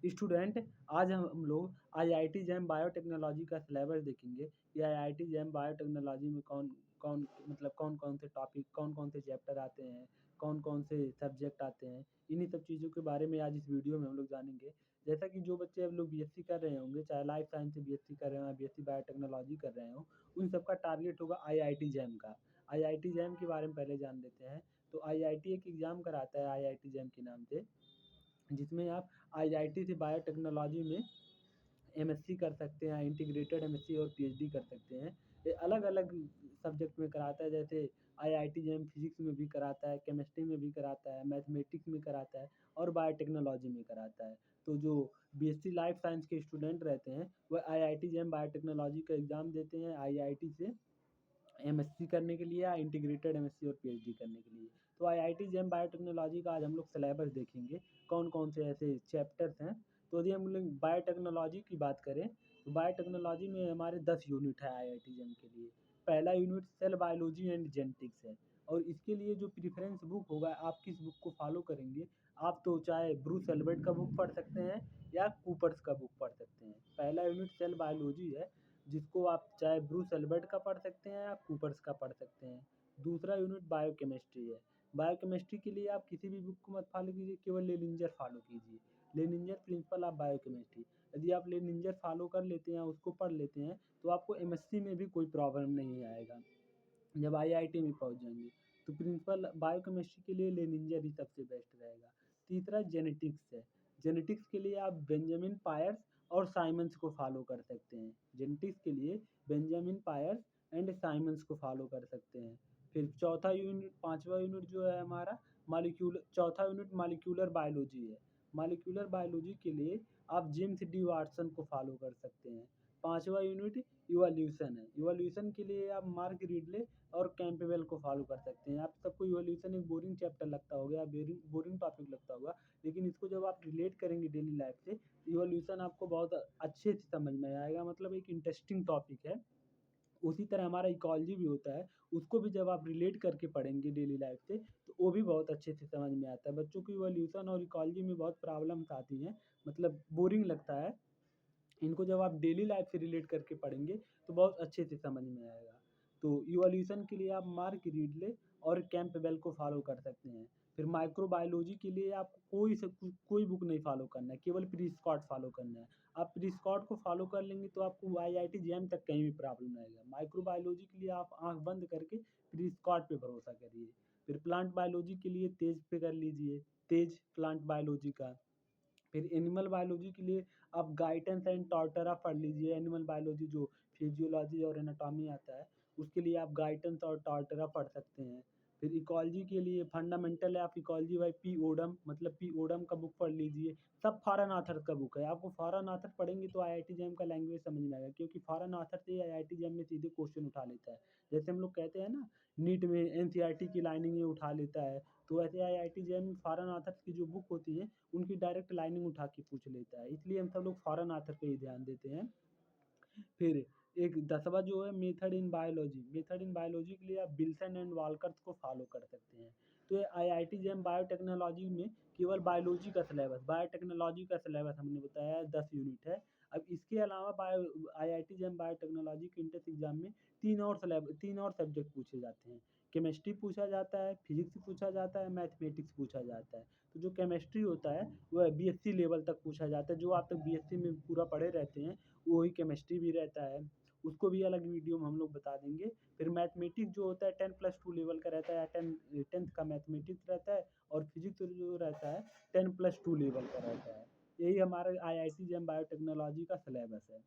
Student, आज हम लोग आईआईटी जैम बायोटेक्नोलॉजी का सिलेबस देखेंगे कि आईआईटी जैम बायोटेक्नोलॉजी में कौन कौन मतलब कौन कौन से टॉपिक, कौन कौन से चैप्टर आते हैं, कौन कौन से सब्जेक्ट आते हैं। इन्हीं सब चीज़ों के बारे में आज इस वीडियो में हम लोग जानेंगे। जैसा कि जो बच्चे अब लोग बीएससी कर रहे होंगे, चाहे लाइफ साइंस से बीएससी कर रहे हो या बीएससी बायोटेक्नोलॉजी कर रहे हो, उन सबका टारगेट होगा आईआईटी जैम का। आईआईटी जैम के बारे में पहले जान लेते हैं। तो आईआईटी एक एग्ज़ाम कराता है आईआईटी जैम के नाम से, जिसमें आप आईआईटी से बायोटेक्नोलॉजी में एमएससी कर सकते हैं, इंटीग्रेटेड एमएससी और पीएचडी कर सकते हैं। ये अलग-अलग सब्जेक्ट में कराता है, जैसे आईआईटी जेईई फिजिक्स में भी कराता है, केमिस्ट्री में भी कराता है, मैथमेटिक्स में कराता है और बायोटेक्नोलॉजी में कराता है। तो जो बीएससी लाइफ साइंस के स्टूडेंट रहते हैं, वह आईआईटी जेईई बायोटेक्नोलॉजी का एग्ज़ाम देते हैं आईआईटी से एमएससी करने के लिए या इंटीग्रेटेड एमएससी और पीएचडी करने के लिए। तो आईआईटी जेईई बायोटेक्नोलॉजी का आज हम लोग सिलेबस देखेंगे, कौन-कौन से ऐसे चैप्टर्स हैं। तो यदि हम लोग बायोटेक्नोलॉजी की बात करें, तो बायोटेक्नोलॉजी में हमारे 10 यूनिट है आईआईटी जेईई के लिए। पहला unit cell biology and genetics है और इसके लिए जो प्रेफ़रेंस बुक होगा, आप किस बुक को फ़ॉलो करेंगे, आप तो चाहे ब्रूस एल्बर्ट का बुक पढ़ सकते हैं या कूपर्स का बुक पढ़ सकते हैं। पहला यूनिट सेल बायोलॉजी है, जिसको आप चाहे ब्रूस एल्बर्ट का पढ़ सकते हैं या कूपर्स का पढ़ सकते हैं। दूसरा यूनिट बायोकेमिस्ट्री है। बायोकेमिस्ट्री के लिए आप किसी भी बुक को मत फॉलो कीजिए, केवल लेनिंजर फॉलो कीजिए। लेनिंजर प्रिंसिपल ऑफ बायोकेमिस्ट्री। यदि आप लेनिंजर फॉलो कर लेते हैं, उसको पढ़ लेते हैं, तो आपको एमएससी में भी कोई प्रॉब्लम नहीं आएगा। जब आईआईटी में पहुंच जाएंगे, तो प्रिंसिपल बायोकेमिस्ट्री के लिए लेनिंजर ही सबसे बेस्ट रहेगा। तीसरा जेनेटिक्स है। जेनेटिक्स के लिए आप बेंजामिन पायर्स और साइमंस को फॉलो कर सकते हैं। जेनेटिक्स के लिए बेंजामिन पायर्स एंड साइमंस को फॉलो कर सकते हैं। फिर चौथा यूनिट, पांचवा यूनिट जो है हमारा चौथा यूनिट मॉलिक्यूलर बायोलॉजी है। मॉलिक्यूलर बायोलॉजी के लिए आप जेम्स डी वाटसन को फॉलो कर सकते हैं। पांचवा यूनिट इवोल्यूशन है। इवोल्यूशन के लिए आप मार्क रिडले और कैंपबेल को फॉलो कर सकते हैं। आप सबको इवोल्यूशन एक बोरिंग चैप्टर लगता होगा, बोरिंग बोरिंग टॉपिक लगता होगा, लेकिन इसको जब आप रिलेट करेंगे डेली लाइफ से, इवोल्यूशन आपको बहुत अच्छे से समझ में आएगा, मतलब एक इंटरेस्टिंग टॉपिक है। उसी तरह हमारा इकोलॉजी भी होता है, उसको भी जब आप रिलेट करके पढ़ेंगे डेली लाइफ से, तो वो भी बहुत अच्छे से समझ में आता है। बच्चों को इवोल्यूशन और इकोलॉजी में बहुत प्रॉब्लम्स आती हैं, मतलब बोरिंग लगता है। इनको जब आप डेली लाइफ से रिलेट करके पढ़ेंगे, तो बहुत अच्छे से समझ में आएगा। तो इवोल्यूशन के लिए आप मार्क रीडले और कैंपबेल को फॉलो कर सकते हैं। फिर माइक्रोबायोलॉजी के लिए आपको कोई बुक नहीं फॉलो करना है, केवल प्री-स्कॉट फॉलो करना है। आप प्री-स्कॉट को फॉलो कर लेंगे, तो आपको आईआईटी जेईई तक कहीं भी प्रॉब्लम नहीं आएगा। माइक्रोबायोलॉजी के लिए आप आँख बंद करके प्री-स्कॉट पे भरोसा करिए। फिर प्लांट बायोलॉजी के लिए तेज पे कर लीजिए, तेज प्लांट बायोलॉजी का। फिर एनिमल बायोलॉजी के लिए आप गाइटेंस एंड टॉर्टोरा पढ़ लीजिए। एनिमल बायोलॉजी जो फिजियोलॉजी और एनाटॉमी आता है, उसके लिए आप गाइटेंस और टॉर्टोरा पढ़ सकते हैं। फिर इकोलॉजी के लिए fundamental of ecology by P Odum, मतलब पी ओडम का बुक पढ़ लीजिए। सब फॉरेन ऑथर का बुक है। आपको फॉरेन ऑथर पढ़ेंगे तो आईआईटी जेईई का लैंग्वेज समझ में आएगा, क्योंकि फॉरेन ऑथर से ही आईआईटी जेईई में सीधे क्वेश्चन उठा लेता है। जैसे हम लोग कहते हैं ना, नीट में एनसीईआरटी की लाइनिंग ये उठा लेता है, तो वैसे आईआईटी जेईई में फॉरेन ऑथर्स की जो बुक होती है, उनकी डायरेक्ट लाइनिंग उठा के पूछ लेता है। इसलिए हम सब लोग फॉरेन ऑथर पे ही ध्यान देते हैं। फिर एक 10वां जो है method in biology. Method in biology के लिए आप विल्सन एंड वॉलकर्स को फॉलो कर सकते हैं। तो ये आईआईटी जेईई बायोटेक्नोलॉजी में केवल बायोलॉजी का सिलेबस, बायोटेक्नोलॉजी का सिलेबस हमने बताया है, 10 यूनिट है। अब इसके अलावा आईआईटी जेईई बायोटेक्नोलॉजी के एंट्रेंस एग्जाम में 3 और सब्जेक्ट पूछे जाते हैं। केमिस्ट्री पूछा जाता है, फिजिक्स पूछा जाता है, मैथमेटिक्स पूछा जाता है। तो जो केमिस्ट्री होता है, वह बीएससी लेवल तक पूछा जाता है। जो आप तक बीएससी में पूरा पढ़े रहते हैं, वही केमिस्ट्री भी रहता है। उसको भी अलग वीडियो में हम लोग बता देंगे। फिर मैथमेटिक्स जो होता है 10+2 लेवल का रहता है, 10th का मैथमेटिक्स रहता है और फिजिक्स जो रहता है 10+2 लेवल का रहता है। यही हमारा आईआईटी जेईई बायोटेक्नोलॉजी का सिलेबस है।